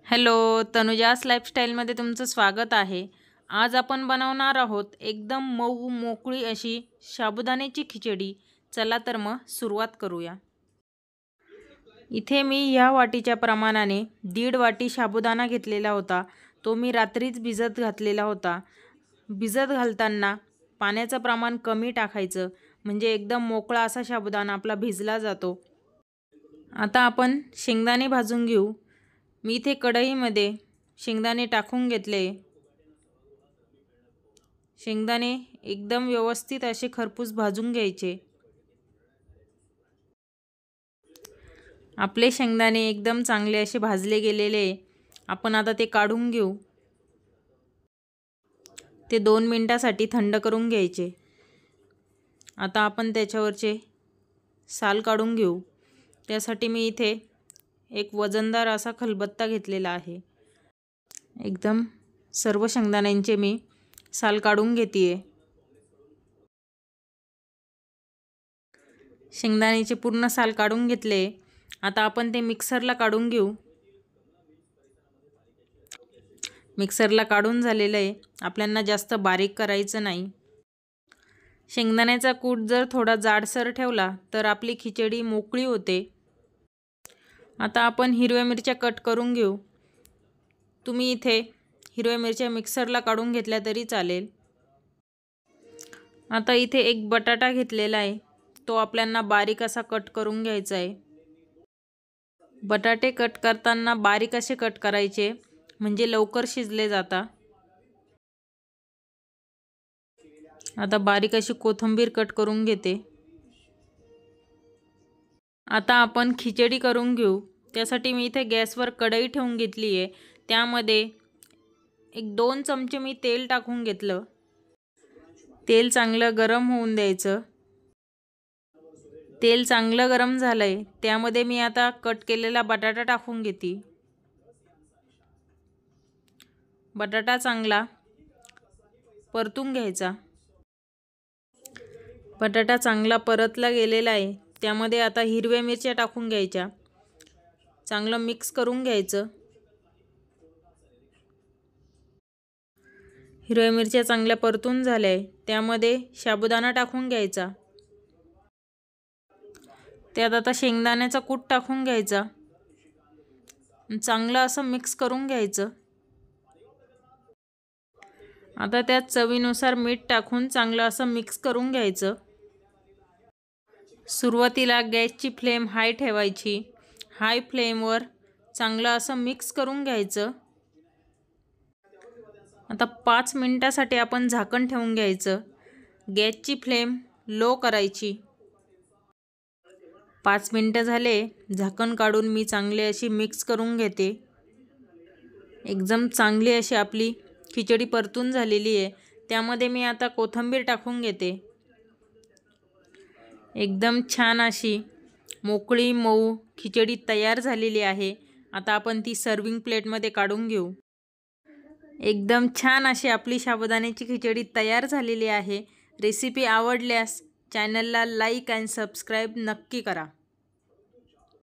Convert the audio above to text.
Hello, तनुजास लाईफस्टाईलमध्ये तुमचं स्वागत आहे। आज आपण बनवणार आहोत एकदम मऊ मोकळी अशी साबुदाण्याची खिचडी। चला तर मग सुरुवात करूया। इथे मी या वाटीच्या प्रमाणाने 1.5 वाटी साबुदाणा घेतलेला होता। तो मी रात्रीच भिजत घातलेला होता। भिजत घालताना पाण्याचं प्रमाण कमी टाकायचं, म्हणजे एकदम मोकळा असा साबुदाणा आपला भिजला जातो। आता आपण शेंगदाणे भाजून घेऊ। मी इथे कढईमध्ये शेंगदाणे टाकून घेतले। शेंगदाणे एकदम व्यवस्थित असे खरपूस भाजून घ्यायचे। आपले शेंगदाणे एकदम चांगले असे भाजले गेलेले। आपण आता ते काढून घेऊ। ते 2 मिनिटांसाठी थंड करून घ्यायचे। आता आपण त्याच्यावरचे साल काढून घेऊ। त्यासाठी मी इथे एक वजनदार असा खलबत्ता घेतलेला आहे। एकदम सर्व शेंगदाण्यांचे मी साल काढून घेतेय। शेंगदाण्याचे पूर्ण साल काढून घेतले। आता आपण ते मिक्सरला काढून घेऊ। मिक्सरला काढून झालेलं आहे। आपल्याला जास्त बारीक करायचं नाही। शेंगदाण्याचा कूट जर थोडा जाडसर ठेवला तर आपली खिचडी मोकळी होते। आता आपण हिरव्या मिरच्या कट करून घेऊ। तुम्ही इथे हिरव्या मिरच्या मिक्सरला काढून घेतल्या तरी चालेल। आता इथे एक बटाटा घेतलेला आहे, तो आपल्याला बारीक असा कट करून घ्यायचा आहे। बटाटे कट करताना बारीक असे कट करायचे, म्हणजे लवकर शिजले जातात। आता बारीक अशी कोथिंबीर कट करून घेते। आता आपण खिचडी करून घेऊ। त्यासाठी मी इथे गॅसवर कढई ठेवून घेतली आहे। त्यामध्ये एक 2 चमचे मी तेल टाकून घेतलं। तेल चांगलं गरम होऊन द्यायचं। तेल चांगलं गरम झालंय, त्यामध्ये मी आता कट केलेला बटाटा टाकून घेते। बटाटा चांगला परतून घ्यायचा। बटाटा चांगला परतला गेलेला आहे, त्यामध्ये आता हिरव्या मिरच्या टाकून घ्यायच्या। चांगलं मिक्स करून घ्यायचं। हिरव्या मिरच्या चांगल्या परतून झाल्या, त्यामध्ये साबुदाणा टाकून घ्यायचा। त्यात आता शेंगदाण्याचा कूट टाकून घ्यायचा। चांगलं असं मिक्स करून घ्यायचं। आता त्यात चवीनुसार मीठ टाकून चांगलं असं मिक्स करून घ्यायचं। सुरुवातीला गॅसची फ्लेम हाय ठेवायची। हाय फ्लेमवर चांगलं असं मिक्स करून घ्यायचं। आता 5 मिनिटांसाठी आपण झाकण ठेवून घ्यायचं। गॅसची फ्लेम लो करायची। 5 मिनिटं झाले, झाकण काढून मी चांगले अशी मिक्स करून घेते। एकदम चांगली अशी आपली खिचडी परतून झालेली आहे। त्यामध्ये मी आता कोथिंबीर टाकून घेते। एकदम छान अशी मोकळी मऊ खिचडी तयार झालेली आहे। आता आपण ती सर्विंग प्लेटमध्ये काढून घेऊ। एकदम छान अशी आपली साबुदाण्याची खिचडी तयार झालेली आहे। रेसिपी आवडल्यास चॅनलला लाईक आणि सबस्क्राईब नक्की करा।